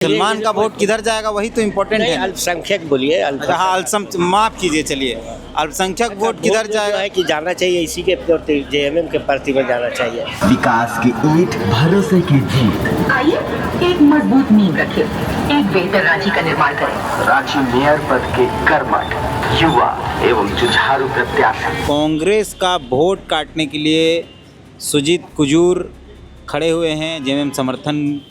सलमान का वोट किधर जाएगा वही तो इम्पोर्टेंट है। अल्पसंख्यक बोलिए। अच्छा हाँ, माफ कीजिए, चलिए अल्पसंख्यक वोट किधर जाएगा है कि जाना चाहिए इसी के प्रति, जेएमएम के प्रति में जाना चाहिए। विकास की ईंट, भरोसे की जीत। आइए एक मजबूत नींव रखें, एक बेहतर रांची का निर्माण करें। रांची मेयर पद के कर्मठ युवा एवं जुझारू प्रत्याशी। कांग्रेस का वोट काटने के लिए सुजीत कुजूर खड़े हुए हैं, जेएमएम समर्थन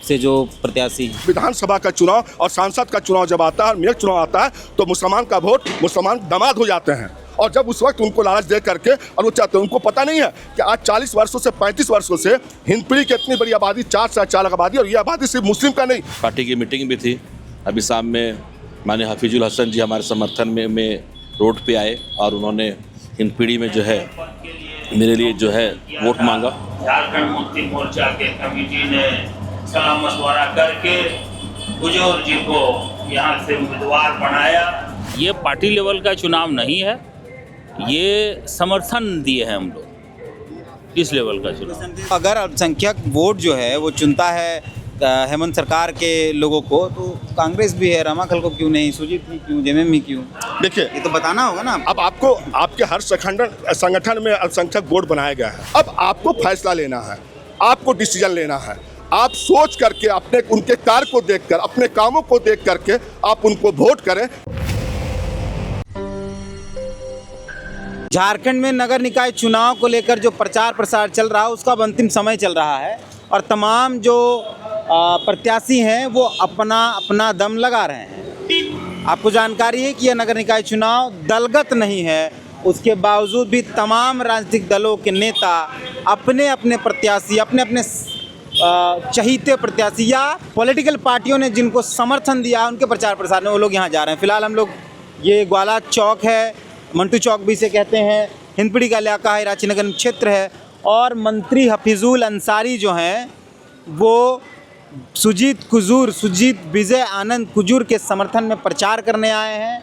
से जो प्रत्याशी हैं। विधानसभा का चुनाव और सांसद का चुनाव जब आता है और मेयर चुनाव आता है तो मुसलमान का वोट मुसलमान दामाद हो जाते हैं। और जब उस वक्त उनको लालच दे करके और वो चाहते हैं, उनको पता नहीं है कि आज 40 वर्षों से 35 वर्षों से हिंदपीढ़ी की इतनी बड़ी आबादी, 4 से 4 लाख आबादी, और ये आबादी सिर्फ मुस्लिम का नहीं। पार्टी की मीटिंग भी थी, अभी शाम में माननीय हफीजुल हसन जी हमारे समर्थन में रोड पे आए और उन्होंने हिंदपीढ़ी में जो है मेरे लिए जो है वोट मांगा। झारखंड मुक्ति मोर्चा के कमेटी ने सलाह मशवरा करके कुजूर जी को यहाँ से उम्मीदवार बनाया। ये पार्टी लेवल का चुनाव नहीं है, ये समर्थन दिए हैं हम लोग, इस लेवल का चुनाव। अगर अल्पसंख्यक वोट जो है वो चुनता है हेमंत सरकार के लोगों को, तो कांग्रेस भी है, रमाखल को क्यों नहीं, सुजीत ही क्यों, जेएमएम ही क्यों? देखिए, ये तो बताना होगा ना। अब आपको आपके हर संगठन में अल्पसंख्यक वोट बनाया गया है। अब आपको फैसला लेना है, आपको डिसीजन लेना है। आप सोच करके अपने उनके कार्य को देखकर, अपने कामों को देख करके आप उनको वोट करें। झारखंड में नगर निकाय चुनाव को लेकर जो प्रचार प्रसार चल रहा है उसका अब अंतिम समय चल रहा है और तमाम जो प्रत्याशी हैं वो अपना अपना दम लगा रहे हैं। आपको जानकारी है कि यह नगर निकाय चुनाव दलगत नहीं है, उसके बावजूद भी तमाम राजनीतिक दलों के नेता अपने अपने प्रत्याशी, अपने अपने चहीते प्रत्याशी या पॉलिटिकल पार्टियों ने जिनको समर्थन दिया उनके प्रचार प्रसार में वो लोग यहाँ जा रहे हैं। फिलहाल हम लोग, ये ग्वाला चौक है, मंटू चौक भी से कहते हैं, हिंदपीढ़ी का इलाका है, रांची नगर क्षेत्र है, और मंत्री हफीजुल अंसारी जो हैं वो सुजीत विजय आनंद कुजूर के समर्थन में प्रचार करने आए हैं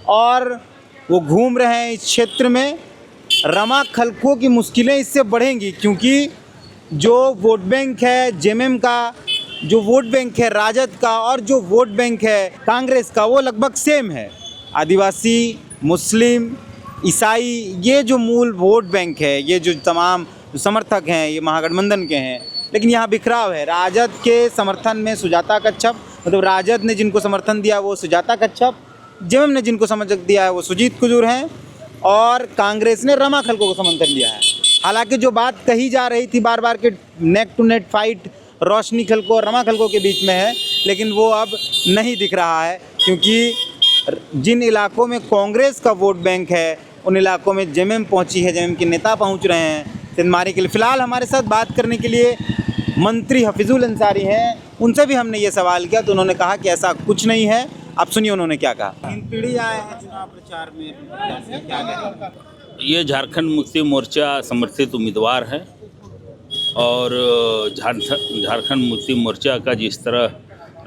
और वो घूम रहे हैं इस क्षेत्र में। रमाखलकों की मुश्किलें इससे बढ़ेंगी क्योंकि जो वोट बैंक है जेएमएम का, जो वोट बैंक है राजद का और जो वोट बैंक है कांग्रेस का, वो लगभग सेम है। आदिवासी, मुस्लिम, ईसाई, ये जो मूल वोट बैंक है, ये जो तमाम समर्थक हैं ये महागठबंधन के हैं, लेकिन यहाँ बिखराव है। राजद के समर्थन में सुजाता कच्छप, मतलब राजद ने जिनको समर्थन दिया वो सुजाता कच्छप, जेएमएम ने जिनको समर्थन दिया है वो सुजीत कुजूर हैं और कांग्रेस ने रमाखलको को समर्थन दिया है। हालांकि जो बात कही जा रही थी बार बार के नेक टू नेक फाइट रोशनी खलको और रमाखलको के बीच में है, लेकिन वो अब नहीं दिख रहा है क्योंकि जिन इलाकों में कांग्रेस का वोट बैंक है उन इलाकों में जेएमएम पहुंची है, जेएमएम के नेता पहुंच रहे हैं सिंधमारी के लिए। फ़िलहाल हमारे साथ बात करने के लिए मंत्री हफीजुल अंसारी हैं, उनसे भी हमने ये सवाल किया तो उन्होंने कहा कि ऐसा कुछ नहीं है। आप सुनिए उन्होंने क्या कहा। हिंदपीढ़ी आए हैं चुनाव प्रचार में, क्या कहें? ये झारखंड मुक्ति मोर्चा समर्थित उम्मीदवार हैं और झारखंड मुक्ति मोर्चा का जिस तरह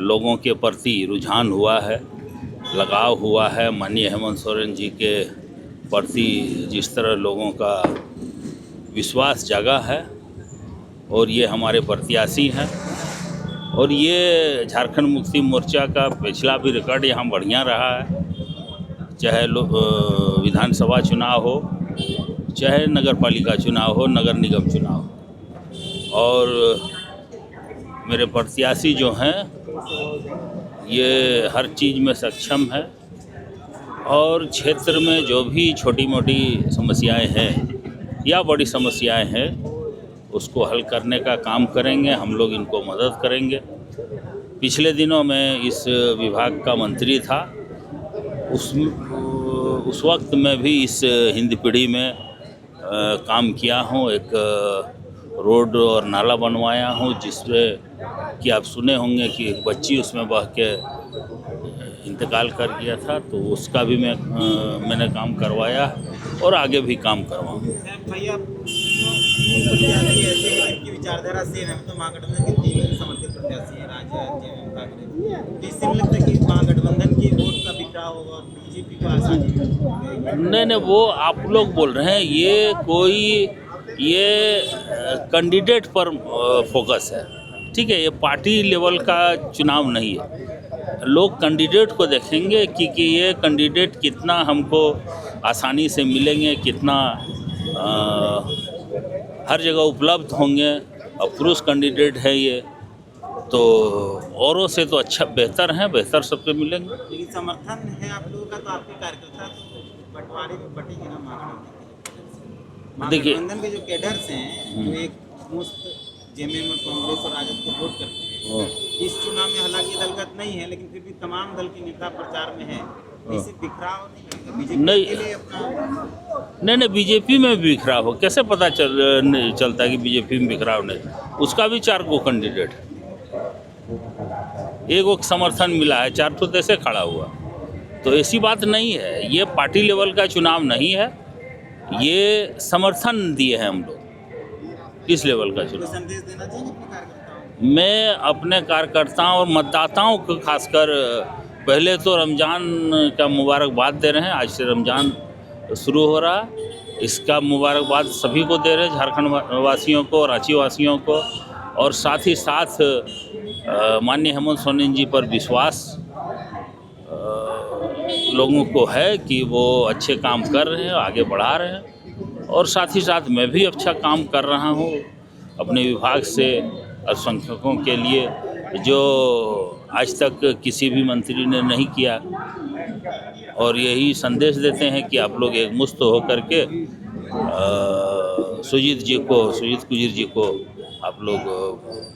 लोगों के प्रति रुझान हुआ है, लगाव हुआ है, माननीय हेमंत सोरेन जी के प्रति जिस तरह लोगों का विश्वास जागा है और ये हमारे प्रत्याशी हैं और ये झारखंड मुक्ति मोर्चा का पिछला भी रिकॉर्ड यहाँ बढ़िया रहा है, चाहे विधानसभा चुनाव हो, चाहे नगर पालिका चुनाव हो, नगर निगम चुनाव हो। और मेरे प्रत्याशी जो हैं ये हर चीज़ में सक्षम है और क्षेत्र में जो भी छोटी मोटी समस्याएं हैं या बड़ी समस्याएं हैं उसको हल करने का काम करेंगे, हम लोग इनको मदद करेंगे। पिछले दिनों में इस विभाग का मंत्री था, उस वक्त मैं भी इस हिंदपीढ़ी में काम किया हूँ, एक रोड और नाला बनवाया हूँ जिसमें कि आप सुने होंगे कि एक बच्ची उसमें बह के इंतकाल कर गया था, तो उसका भी मैंने काम करवाया और आगे भी काम करवाऊँगा। भैया जिनकी विचारधारा सेम है, तो महागठबंधन के 3 समर्थित प्रत्याशी हैं, राजद, जेएमएम, कांग्रेस, इससे मुझे लगता है कि महागठबंधन की वोट का बिखराव होगा और बीजेपी को आसानी। नहीं, वो आप लोग बोल रहे हैं, ये कैंडिडेट पर फोकस है। ठीक है, ये पार्टी लेवल का चुनाव नहीं है। लोग कैंडिडेट को देखेंगे कि ये कैंडिडेट कितना हमको आसानी से मिलेंगे, कितना हर जगह उपलब्ध होंगे, और पुरुष कैंडिडेट है ये, तो औरों से तो अच्छा बेहतर हैं, बेहतर सबके मिलेंगे। लेकिन समर्थन है आप लोगों का, तो आपके कार्यकर्ता तो बंटवारे में बटेंगे ना देखिए, महागठबंधन के जो कैडर्स हैं जो एक मुस्त जेएमएम और कांग्रेस और राजद को वोट करते हैं, इस चुनाव में हालांकि दलगत नहीं है, लेकिन फिर भी तमाम दल के नेता प्रचार में हैं। इससे बिखराव नहीं लगेगा बीजेपी नहीं। के लिए अपना? नहीं, बीजेपी में बिखराव हो कैसे पता चलता है कि बीजेपी में बिखराव नहीं? उसका भी 4 गो कैंडिडेट है, एक वो समर्थन मिला है, 4 तो कैसे खड़ा हुआ? तो ऐसी बात नहीं है, ये पार्टी लेवल का चुनाव नहीं है, ये समर्थन दिए हैं हम लोग। किस लेवल का कोई चुनाव? संदेश देना चाहिए अपने कार्यकर्ताओं को? मैं अपने कार्यकर्ताओं और मतदाताओं को खासकर पहले तो रमज़ान का मुबारकबाद दे रहे हैं। आज से रमज़ान शुरू हो रहा, इसका मुबारकबाद सभी को दे रहे हैं, झारखंड वासियों को, रांची वासियों को, और साथ ही साथ माननीय हेमंत सोरेन जी पर विश्वास लोगों को है कि वो अच्छे काम कर रहे हैं, आगे बढ़ा रहे हैं, और साथ ही साथ मैं भी अच्छा काम कर रहा हूँ अपने विभाग से अल्पसंख्यकों के लिए, जो आज तक किसी भी मंत्री ने नहीं किया। और यही संदेश देते हैं कि आप लोग एक मुस्त होकर के सुजीत कुजूर जी को आप लोग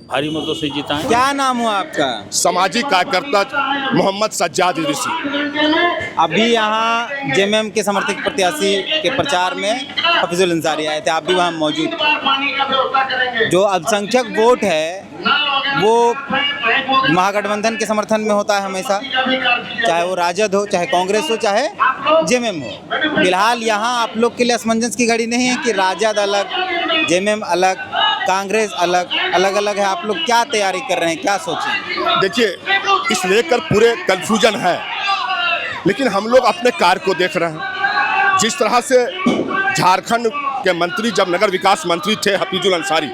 भारी मतों से जिताएं। क्या नाम हुआ आपका? सामाजिक कार्यकर्ता मोहम्मद सज्जाद इदरीसी। अभी यहाँ जेएमएम के समर्थित प्रत्याशी के प्रचार में हफीजुल अंसारी आए थे, आप भी वहाँ मौजूद थे। जो अल्पसंख्यक वोट है वो महागठबंधन के समर्थन में होता है हमेशा, चाहे वो राजद हो, चाहे कांग्रेस हो, चाहे जेएमएम हो। फिलहाल यहाँ आप लोग के लिए असमंजस की घड़ी नहीं है कि राजद अलग, जेएमएम अलग, कांग्रेस अलग अलग है। आप लोग क्या तैयारी कर रहे हैं, क्या सोचें? देखिए, इस लेकर पूरे कन्फ्यूजन है, लेकिन हम लोग अपने कार्य को देख रहे हैं। जिस तरह से झारखंड के मंत्री जब नगर विकास मंत्री थे हफीजुल अंसारी,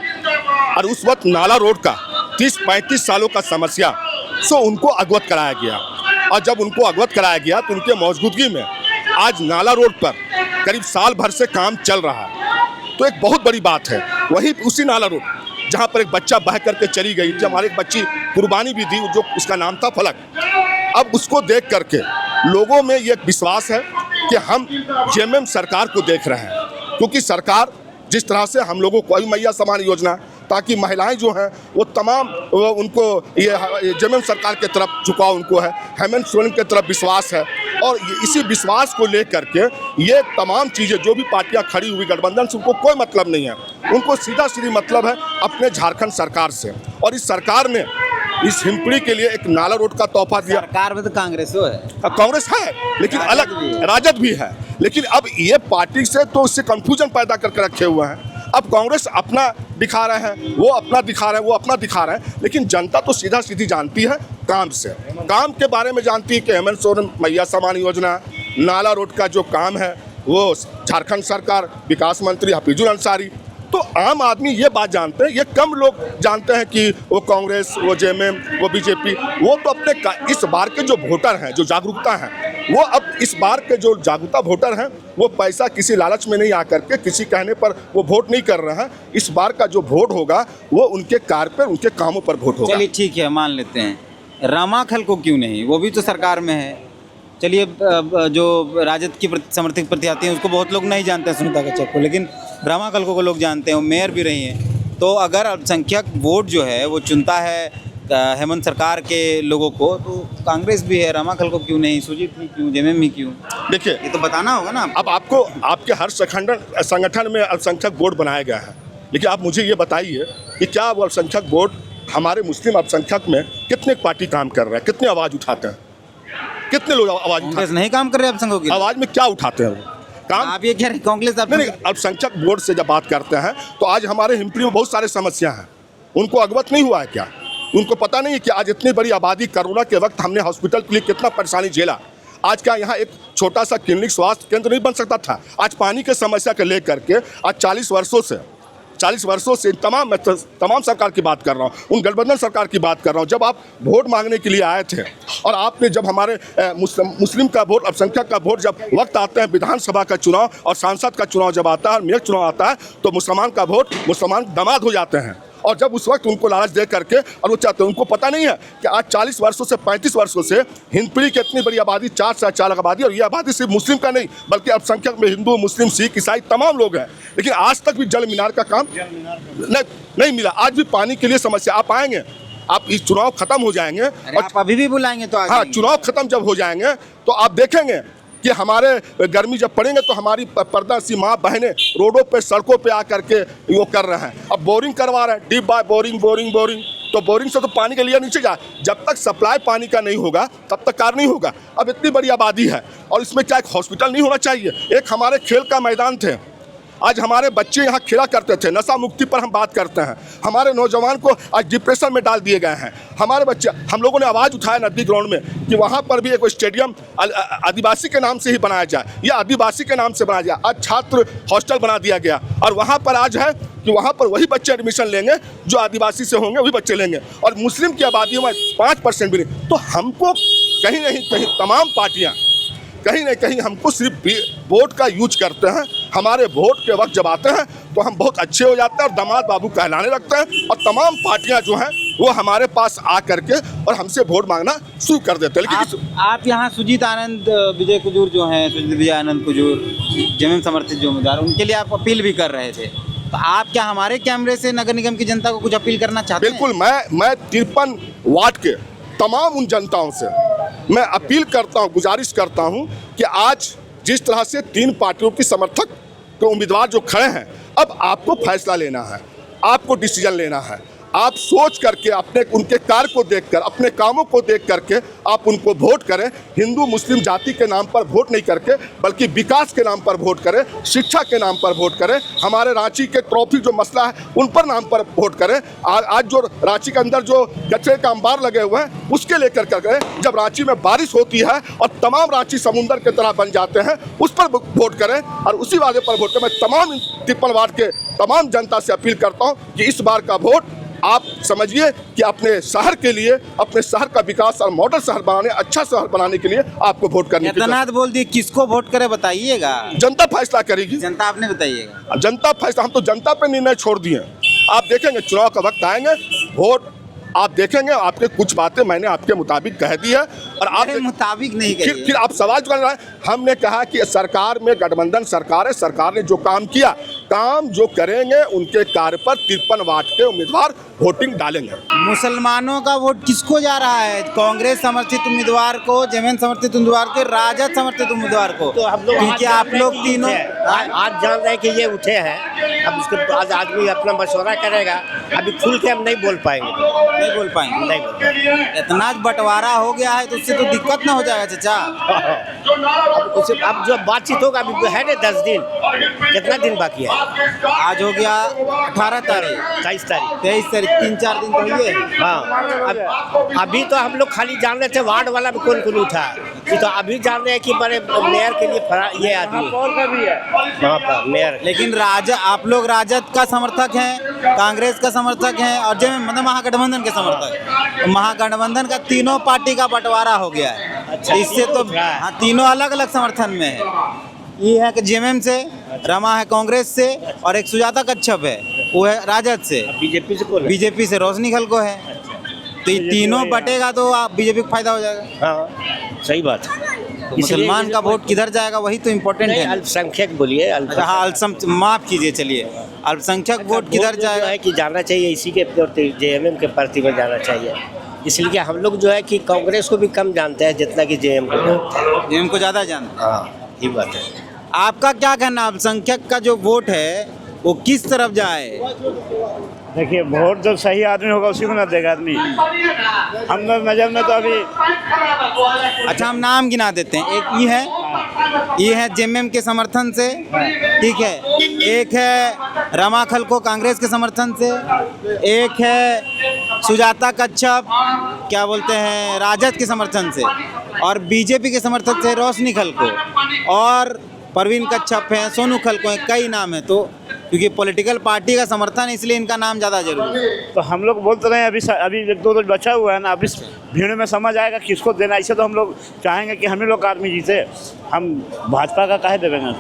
और उस वक्त नाला रोड का 30-35 सालों का समस्या सो उनको अवगत कराया गया, और जब उनको अवगत कराया गया तो उनके मौजूदगी में आज नाला रोड पर करीब साल भर से काम चल रहा है। तो एक बहुत बड़ी बात है। वही उसी नाला रोड जहाँ पर एक बच्चा बह करके चली गई थी, हमारी एक बच्ची कुर्बानी भी दी, जो उसका नाम था फलक। अब उसको देख करके लोगों में ये विश्वास है कि हम जेएमएम सरकार को देख रहे हैं, क्योंकि सरकार जिस तरह से हम लोगों को मैया समान योजना, ताकि महिलाएं जो हैं वो तमाम उनको ये जेएमएम सरकार के तरफ झुकाव उनको है, हेमंत सोरेन के तरफ विश्वास है, और इसी विश्वास को लेकर के ये तमाम चीज़ें जो भी पार्टियां खड़ी हुई गठबंधन से उनको कोई मतलब नहीं है, उनको सीधा मतलब है अपने झारखंड सरकार से। और इस सरकार ने इस हिमपुरी के लिए एक नाला रोड का तोहफा दिया। सरकार में तो कांग्रेस है, कांग्रेस है, लेकिन अलग राजद भी है, लेकिन अब ये पार्टी से तो उससे कंफ्यूजन पैदा करके रखे हुए हैं। अब कांग्रेस अपना दिखा रहे हैं, वो अपना दिखा रहे हैं, वो अपना दिखा रहे हैं, लेकिन जनता तो सीधी जानती है काम से, काम के बारे में जानती है कि हेमंत सोरेन मैया समान योजना, नाला रोड का जो काम है वो झारखंड सरकार, विकास मंत्री हफीजुल अंसारी। तो आम आदमी ये बात जानते हैं, ये कम लोग जानते हैं कि वो कांग्रेस, वो जेएमएम, वो बीजेपी। वो तो अपने इस बार के जो वोटर हैं, जो जागरूकता हैं, वो अब इस बार के जो जागरूकता वोटर हैं वो पैसा किसी लालच में नहीं आकर के किसी कहने पर वो वोट नहीं कर रहे हैं। इस बार का जो वोट होगा वो उनके कार्य पर, उनके कामों पर वोट होगा। चलिए ठीक है, मान लेते हैं रमाखल को क्यों नहीं, वो भी तो सरकार में है। चलिए जो राजद की समर्थित प्रत्याशी हैं उसको बहुत लोग नहीं जानते हैं, सुनीता कश्यप को, लेकिन रमाखल को लोग जानते हैं, वो मेयर भी रही हैं। तो अगर अल्पसंख्यक वोट जो है वो चुनता है हेमंत सरकार के लोगों को, तो कांग्रेस भी है, रमाखल को क्यों नहीं, सुजीत ही क्यों, जेएमएम ही क्यों? देखिए, ये तो बताना होगा ना। अब आपको आपके हर संगठन में अल्पसंख्यक बोर्ड बनाया गया है, लेकिन आप मुझे ये बताइए कि क्या वो अल्पसंख्यक बोर्ड हमारे मुस्लिम अल्पसंख्यक में कितने पार्टी काम कर रहे हैं, कितने आवाज़ उठाते हैं, कितने लोग आवाज़ उठाते हैं? नहीं काम कर रहे अल्पसंख्यकों की आवाज़ में क्या उठाते हैं वो काम? आप ये कह रहे कांग्रेस नहीं, अल्पसंख्यक बोर्ड से जब बात करते हैं तो आज हमारे हिमपुरी में बहुत सारे समस्या हैं, उनको अवगत नहीं हुआ है क्या? उनको पता नहीं है कि आज इतनी बड़ी आबादी, कोरोना के वक्त हमने हॉस्पिटल के लिए कितना परेशानी झेला। आज क्या यहाँ एक छोटा सा क्लिनिक स्वास्थ्य केंद्र नहीं बन सकता था? आज पानी के समस्या को लेकर के आज 40 40 वर्षों से तमाम मैं तमाम सरकार की बात कर रहा हूँ, उन गठबंधन सरकार की बात कर रहा हूँ, जब आप वोट मांगने के लिए आए थे और आपने जब हमारे मुस्लिम का वोट, अल्पसंख्यक का वोट, जब वक्त आते हैं विधानसभा का चुनाव और सांसद का चुनाव जब आता है और मेयर चुनाव आता है, तो मुसलमान का वोट मुसलमान दामाद हो जाते हैं। और जब उस वक्त उनको लालच दे करके और वो चाहते हैं, उनको पता नहीं है कि आज 40 वर्षों से 35 वर्षों से हिंदपीढ़ी की इतनी बड़ी आबादी, 4 से 4 लाख आबादी, और ये आबादी सिर्फ मुस्लिम का नहीं बल्कि अल्पसंख्यक में हिंदू, मुस्लिम, सिख, ईसाई तमाम लोग हैं, लेकिन आज तक भी जल मीनार का काम नहीं मिला। आज भी पानी के लिए समस्या। आप आएंगे, आप इस चुनाव खत्म हो जाएंगे और आप अभी भी बुलाएंगे तो हाँ, चुनाव खत्म जब हो जाएंगे तो आप देखेंगे कि हमारे गर्मी जब पड़ेंगे तो हमारी पर्दासी माँ बहनें रोडों पे, सड़कों पे आकर के वो कर रहे हैं। अब बोरिंग करवा रहे हैं, डीप बाय बोरिंग, तो बोरिंग से तो पानी के लिए नीचे जा, जब तक सप्लाई पानी का नहीं होगा तब तक कार्य नहीं होगा। अब इतनी बड़ी आबादी है और इसमें क्या एक हॉस्पिटल नहीं होना चाहिए? एक हमारे खेल का मैदान थे, आज हमारे बच्चे यहाँ खेला करते थे। नशा मुक्ति पर हम बात करते हैं, हमारे नौजवान को आज डिप्रेशन में डाल दिए गए हैं। हमारे बच्चे, हम लोगों ने आवाज़ उठाया नदी ग्राउंड में कि वहाँ पर भी एक स्टेडियम आदिवासी के नाम से ही बनाया जाए या आदिवासी के नाम से बनाया जाए। आज छात्र हॉस्टल बना दिया गया और वहाँ पर आज है कि वहाँ पर वही बच्चे एडमिशन लेंगे जो आदिवासी से होंगे, वही बच्चे लेंगे, और मुस्लिम की आबादी में 5% भी नहीं। तो हमको कहीं नहीं कहीं तमाम पार्टियाँ कहीं न कहीं हमको सिर्फ वोट का यूज करते हैं। हमारे वोट के वक्त जब आते हैं तो हम बहुत अच्छे हो जाते हैं और दामाद बाबू कहलाने लगते हैं, और तमाम पार्टियां जो हैं वो हमारे पास आ करके और हमसे वोट मांगना शुरू कर देते हैं। लेकिन आप यहाँ सुजीत आनंद विजय कुजूर जो हैं, सुजीत विजय आनंद कुजूर जेएमएम समर्थित जो उम्मीदवार, उनके लिए आप अपील भी कर रहे थे, तो आप क्या हमारे कैमरे से नगर निगम की जनता को कुछ अपील करना चाहते हैं? बिल्कुल, मैं 53 वार्ड के तमाम उन जनताओं से मैं अपील करता हूं, गुजारिश करता हूं कि आज जिस तरह से 3 पार्टियों की समर्थक के उम्मीदवार जो खड़े हैं, अब आपको फैसला लेना है, आपको डिसीजन लेना है। आप सोच करके अपने उनके कार्य को देखकर, अपने कामों को देख करके आप उनको वोट करें। हिंदू मुस्लिम जाति के नाम पर वोट नहीं करके बल्कि विकास के नाम पर वोट करें, शिक्षा के नाम पर वोट करें, हमारे रांची के ट्रॉफिक जो मसला है उन पर नाम पर वोट करें। आज जो रांची के अंदर जो कचरे का अंबार लगे हुए हैं उसके लेकर करें। जब रांची में बारिश होती है और तमाम रांची समुंदर की तरह बन जाते हैं, उस पर वोट करें और उसी वादे पर वोट करें। मैं तमाम 53 वार्ड के तमाम जनता से अपील करता हूँ कि इस बार का वोट आप समझिए कि अपने शहर के लिए, अपने शहर का विकास और मॉडल शहर बनाने, अच्छा शहर बनाने के लिए आपको वोट करने की इतना बोल दिए, किसको वोट करे बताइएगा? जनता फैसला करेगी। जनता आपने बताइएगा? जनता फैसला, हम तो जनता पे निर्णय छोड़ दिए। आप देखेंगे चुनाव का वक्त आएंगे, वोट आप देखेंगे, आपके कुछ बातें मैंने आपके मुताबिक कह दी है और आप मुताबिक नहीं कही। फिर आप सवाल कर रहे हैं। हमने कहा कि सरकार में गठबंधन सरकार है, सरकार ने जो काम किया, काम जो करेंगे उनके कार्य पर 53 वार्ड के उम्मीदवार वोटिंग डालेंगे। मुसलमानों का वोट किसको जा रहा है? कांग्रेस समर्थित उम्मीदवार को, जेएमएम समर्थित उम्मीदवार को, राजद समर्थित उम्मीदवार को? तो हम लोग क्योंकि आप लोग तीनों आज जान रहे हैं कि ये उठे हैं, अब उसके आज आदमी अपना मशवरा करेगा। अभी खुल के हम नहीं बोल पाएंगे, नहीं बोल पाएंगे। नहीं बोल पाएंगे। इतना बंटवारा हो गया है तो उससे तो दिक्कत ना हो जाएगा चाचा? अब जो बातचीत होगा, अभी है ना 10 दिन, कितना दिन बाकी है? आज हो गया 18 तारीख, 23 तारीख, 23 तारीख, 3-4 दिन तो हुए। हाँ, अभी तो हम लोग खाली जान रहे थे वार्ड वाला में कौन कौन उठा, तो अभी जान रहे हैं कि बड़े मेयर के लिए ये आदमी वहाँ पर मेयर। लेकिन आप लोग राजद का समर्थक हैं, कांग्रेस का समर्थक हैं और जेएमएम मतलब महागठबंधन के समर्थक। महागठबंधन का तीनों पार्टी का बंटवारा हो गया है। अच्छा, इससे तो हाँ, तीनों अलग अलग समर्थन में है। ये है कि जेएमएम से, रमा है कांग्रेस से और एक सुजाता कच्छप है, वो है राजद से। बीजेपी से कौन है? बीजेपी से रोशनी खलको है। तो ये तीनों बटेगा तो आप बीजेपी को फायदा हो जाएगा। हाँ, सही बात है। तो मुसलमान का वोट किधर जाएगा वही तो इम्पोर्टेंट है। अल्पसंख्यक बोलिए, हाँ, माफ कीजिए, चलिए अल्पसंख्यक वोट किधर जाएगा है कि जाना चाहिए इसी के जेएमएम के पार्टी में जाना चाहिए। इसलिए हम लोग जो है कि कांग्रेस को भी कम जानते हैं जितना कि जेएमएम को जानते हैं। जेएमएम को ज़्यादा जानते हैं। हाँ, ये बात है। आपका क्या कहना, अल्पसंख्यक का जो वोट है वो किस तरफ जाए? देखिए, वोट जो सही आदमी होगा उसी को ना देगा आदमी। हम लोग नज़र में तो अभी अच्छा, हम नाम गिना देते हैं। एक ये है जेएमएम के समर्थन से, ठीक है। एक है रमा खलको कांग्रेस के समर्थन से, एक है सुजाता कच्छप क्या बोलते हैं राजद के समर्थन से, और बीजेपी के समर्थन से रोशनी खलको और परवीन कच्छप हैं, सोनू खलको हैं, कई नाम हैं। तो क्योंकि पॉलिटिकल पार्टी का समर्थन है, इसलिए इनका नाम ज़्यादा जरूरी है। तो हम लोग बोलते रहे हैं, अभी एक दो बचा हुआ है ना, अभी भीड़ में समझ आएगा किसको देना। इसे तो हम लोग चाहेंगे कि हम ही लोग आदमी जीते, हम भाजपा का काहे देवेंगे,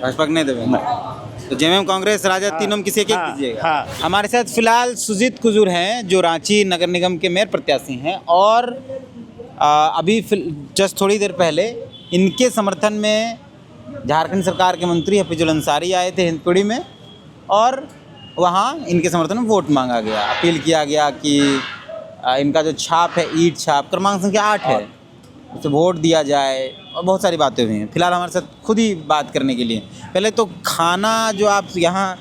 भाजपा को नहीं देवेंगे। तो जेएमएम, कांग्रेस, राजद, तीनों में किसी एक हाँ, दीजिएगा। हाँ। हमारे साथ फिलहाल सुजीत कुजूर हैं जो रांची नगर निगम के मेयर प्रत्याशी हैं, और अभी जस्ट थोड़ी देर पहले इनके समर्थन में झारखंड सरकार के मंत्री हफीजुल अंसारी आए थे हिंदपीढ़ी में, और वहाँ इनके समर्थन में वोट मांगा गया। अपील किया गया कि इनका जो छाप है, ईंट छाप क्रमांक संख्या 8 है, उसे वोट दिया जाए, और बहुत सारी बातें हुई हैं। फिलहाल हमारे साथ खुद ही बात करने के लिए, पहले तो खाना जो आप यहाँ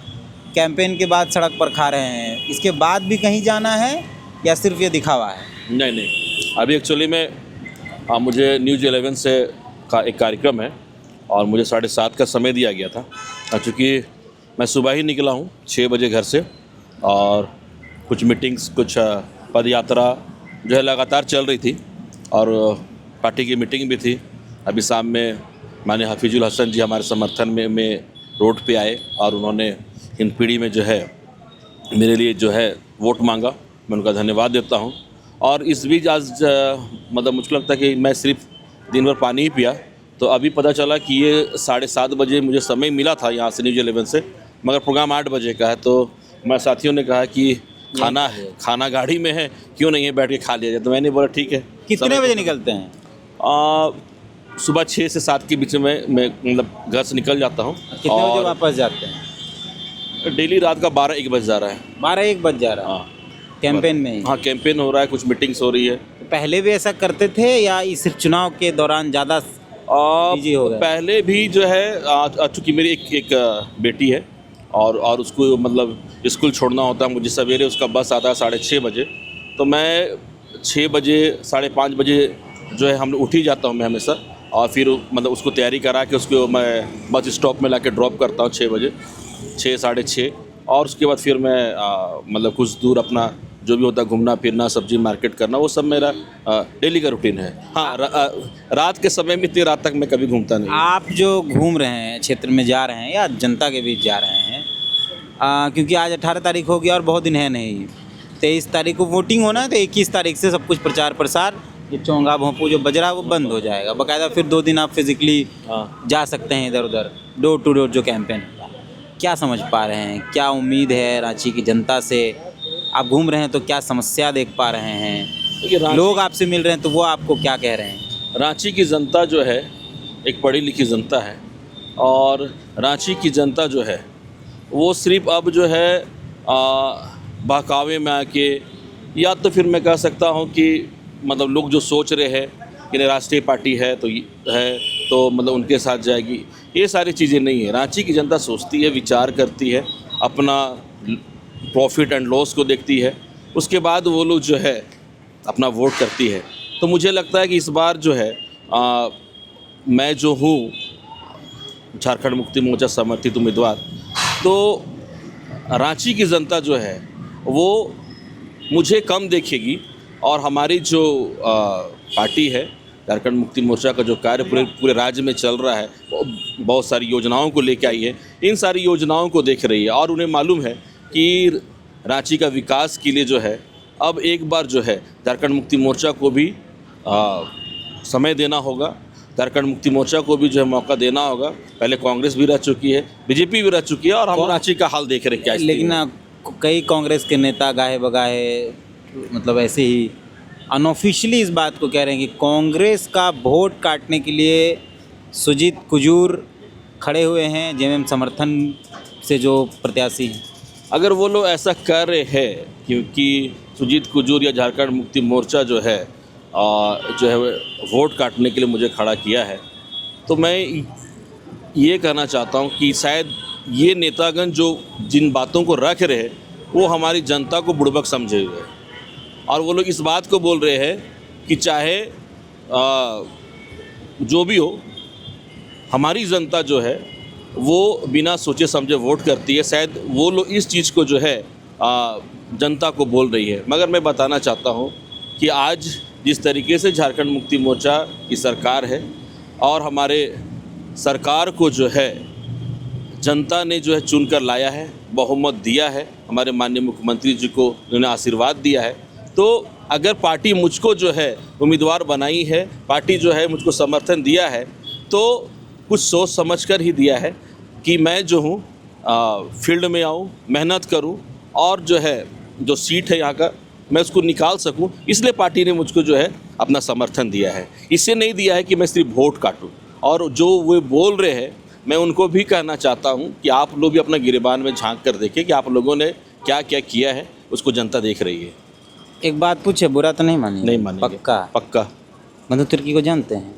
कैंपेन के बाद सड़क पर खा रहे हैं, इसके बाद भी कहीं जाना है या सिर्फ ये दिखावा है? नहीं, अभी एक्चुअली में मुझे न्यूज़ 11 से का एक कार्यक्रम है और मुझे 7:30 का समय दिया गया था। चूँकि मैं सुबह ही निकला हूँ 6 बजे घर से, और कुछ मीटिंग्स, कुछ पद यात्रा जो है लगातार चल रही थी, और पार्टी की मीटिंग भी थी। अभी शाम में माननीय हफीजुल हसन जी हमारे समर्थन में रोड पे आए, और उन्होंने हिंदपीढ़ी में जो है मेरे लिए जो है वोट मांगा। मैं उनका धन्यवाद देता हूँ। और इस बीच आज मतलब मुझको लगता है कि मैं सिर्फ दिन भर पानी ही पिया, तो अभी पता चला कि ये 7:30 बजे मुझे समय मिला था यहाँ से न्यूज़ 11 से, मगर प्रोग्राम 8 बजे का है। तो हमारे साथियों ने कहा कि खाना गाड़ी में है, क्यों नहीं है बैठ के खा लिया जाए। तो मैंने बोला ठीक है। कितने बजे निकलते हैं? सुबह 6 से 7 के बीच में मैं मतलब घर से निकल जाता हूँ। कितने बजे वापस जाते हैं? डेली रात का 12-1 बज जा रहा है। 12-1 बज जा रहा है? हाँ, कैंपेन में ही? हाँ, कैंपेन हो रहा है, कुछ मीटिंग्स हो रही है। पहले भी ऐसा करते थे या इस चुनाव के दौरान ज़्यादा बिजी हो गए? पहले भी जो है, चूँकि मेरी एक बेटी है, और उसको मतलब स्कूल छोड़ना होता है मुझे सवेरे, उसका बस आता है 6:30 बजे, तो मैं 6 बजे 5:30 बजे जो है हम उठ ही जाता हूँ मैं हमेशा, और फिर मतलब उसको तैयारी करा के उसको मैं बस स्टॉप में लाके ड्रॉप करता हूँ 6 बजे, 6 साढ़े 6, और उसके बाद फिर मैं मतलब कुछ दूर अपना जो भी होता है घूमना फिरना, सब्जी मार्केट करना, वो सब मेरा डेली का रूटीन है। हाँ, रात के समय में इतनी रात तक मैं कभी घूमता नहीं। आप जो घूम रहे हैं, क्षेत्र में जा रहे हैं या जनता के बीच जा रहे हैं, क्योंकि आज 18 तारीख हो गया और बहुत दिन है नहीं, 23 तारीख को वोटिंग होना है, तो 21 तारीख से सब कुछ प्रचार प्रसार, ये चोंगा भोंपू जो बज रहा है वो बंद हो जाएगा। बाकायदा फिर 2 दिन आप फिजिकली जा सकते हैं इधर उधर, डोर टू डोर जो कैंपेन होगा। क्या समझ पा रहे हैं, क्या उम्मीद है रांची की जनता से? आप घूम रहे हैं तो क्या समस्या देख पा रहे हैं? लोग आपसे मिल रहे हैं तो वो आपको क्या कह रहे हैं? रांची की जनता जो है एक पढ़ी लिखी जनता है, और रांची की जनता जो है वो सिर्फ अब जो है बहकावे में आके, या तो फिर मैं कह सकता हूँ कि मतलब लोग जो सोच रहे हैं कि राष्ट्रीय पार्टी है तो मतलब उनके साथ जाएगी, ये सारी चीज़ें नहीं है। रांची की जनता सोचती है, विचार करती है, अपना प्रॉफिट एंड लॉस को देखती है, उसके बाद वो लोग जो है अपना वोट करती है। तो मुझे लगता है कि इस बार जो है मैं जो हूँ झारखंड मुक्ति मोर्चा समर्थित उम्मीदवार, तो रांची की जनता जो है वो मुझे कम देखेगी, और हमारी जो पार्टी है झारखंड मुक्ति मोर्चा का जो कार्य पूरे राज्य में चल रहा है, बहुत सारी योजनाओं को लेकर आई है, इन सारी योजनाओं को देख रही है, और उन्हें मालूम है कि रांची का विकास के लिए जो है अब एक बार जो है झारखंड मुक्ति मोर्चा को भी समय देना होगा, झारखंड मुक्ति मोर्चा को भी जो है मौका देना होगा। पहले कांग्रेस भी रह चुकी है, बीजेपी भी रह चुकी है, और हम रांची का हाल देख रहे हैं क्या। लेकिन कई कांग्रेस के नेता गाहे बगाहे मतलब ऐसे ही अनऑफिशियली इस बात को कह रहे हैं कि कांग्रेस का वोट काटने के लिए सुजीत कुजूर खड़े हुए हैं, जेएमएम समर्थन से जो प्रत्याशी हैं। अगर वो लोग ऐसा कर रहे हैं, क्योंकि सुजीत कुजूर या झारखंड मुक्ति मोर्चा जो है वोट काटने के लिए मुझे खड़ा किया है, तो मैं ये कहना चाहता हूँ कि शायद ये नेतागण जो जिन बातों को रख रहे हैं वो हमारी जनता को बुड़बक समझे हुए हैं, और वो लोग इस बात को बोल रहे हैं कि चाहे जो भी हो, हमारी जनता जो है वो बिना सोचे समझे वोट करती है। शायद वो लोग इस चीज़ को जो है जनता को बोल रही है, मगर मैं बताना चाहता हूँ कि आज जिस तरीके से झारखंड मुक्ति मोर्चा की सरकार है, और हमारे सरकार को जो है जनता ने जो है चुनकर लाया है, बहुमत दिया है, हमारे माननीय मुख्यमंत्री जी को उन्होंने आशीर्वाद दिया है। तो अगर पार्टी मुझको जो है उम्मीदवार बनाई है, पार्टी जो है मुझको समर्थन दिया है, तो कुछ सोच समझकर ही दिया है कि मैं जो हूँ फील्ड में आऊँ, मेहनत करूँ और जो है जो सीट है यहाँ का मैं उसको निकाल सकूँ, इसलिए पार्टी ने मुझको जो है अपना समर्थन दिया है। इससे नहीं दिया है कि मैं सिर्फ वोट काटूँ। और जो वो बोल रहे हैं, मैं उनको भी कहना चाहता हूँ कि आप लोग भी अपना गिरेबान में झांक कर देखें कि आप लोगों ने क्या क्या किया है, उसको जनता देख रही है। एक बात पूछे, बुरा तो नहीं मानेंगे? नहीं मानेंगे। पक्का। बंधु तिर्की को जानते हैं?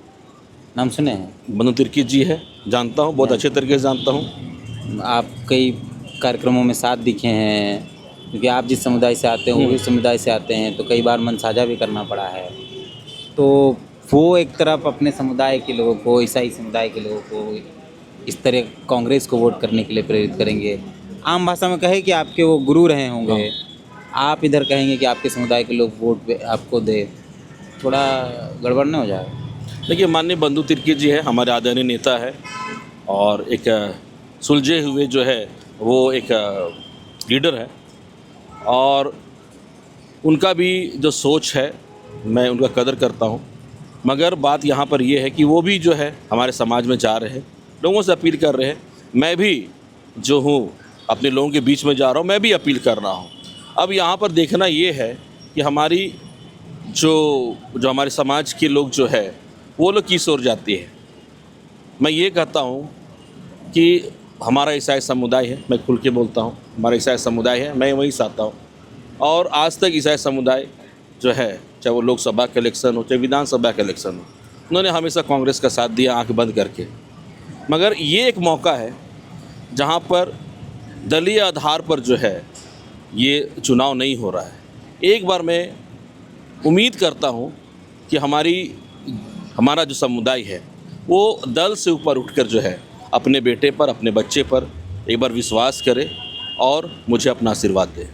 नाम सुने हैं? बंधु तिर्की जी है, जानता हूँ, बहुत अच्छे तरीके से जानता हूँ। आप कई कार्यक्रमों में साथ दिखे हैं, क्योंकि आप जिस समुदाय से आते हैं वो इस समुदाय से आते हैं, तो कई बार मन साझा भी करना पड़ा है। तो वो एक तरफ अपने समुदाय के लोगों को, ईसाई समुदाय के लोगों को इस तरह कांग्रेस को वोट करने के लिए प्रेरित करेंगे। आम भाषा में कहे कि आपके वो गुरु रहे होंगे, आप इधर कहेंगे कि आपके समुदाय के लोग वोट आपको दे, थोड़ा गड़बड़ नहीं हो जाएगा? देखिए, माननीय बंधु तिर्की जी है, हमारे आदरणीय नेता है और एक सुलझे हुए जो है वो एक लीडर है, और उनका भी जो सोच है मैं उनका कदर करता हूँ। मगर बात यहाँ पर ये है कि वो भी जो है हमारे समाज में जा रहे हैं, लोगों से अपील कर रहे हैं। मैं भी जो हूँ अपने लोगों के बीच में जा रहा हूँ, मैं भी अपील कर रहा हूँ। अब यहाँ पर देखना ये है कि हमारी जो हमारे समाज के लोग जो है वो लोग किस ओर जाती है। मैं ये कहता हूँ कि हमारा ईसाई समुदाय है, मैं खुल के बोलता हूँ, हमारा ईसाई समुदाय है, मैं वहीं से आता हूँ। और आज तक ईसाई समुदाय जो है, चाहे वो लोकसभा का इलेक्शन हो, चाहे विधानसभा का इलेक्शन हो, उन्होंने हमेशा कांग्रेस का साथ दिया आंख बंद करके। मगर ये एक मौका है जहाँ पर दलीय आधार पर जो है ये चुनाव नहीं हो रहा है। एक बार मैं उम्मीद करता हूँ कि हमारा जो समुदाय है वो दल से ऊपर उठकर जो है अपने बेटे पर, अपने बच्चे पर एक बार विश्वास करे और मुझे अपना आशीर्वाद दे।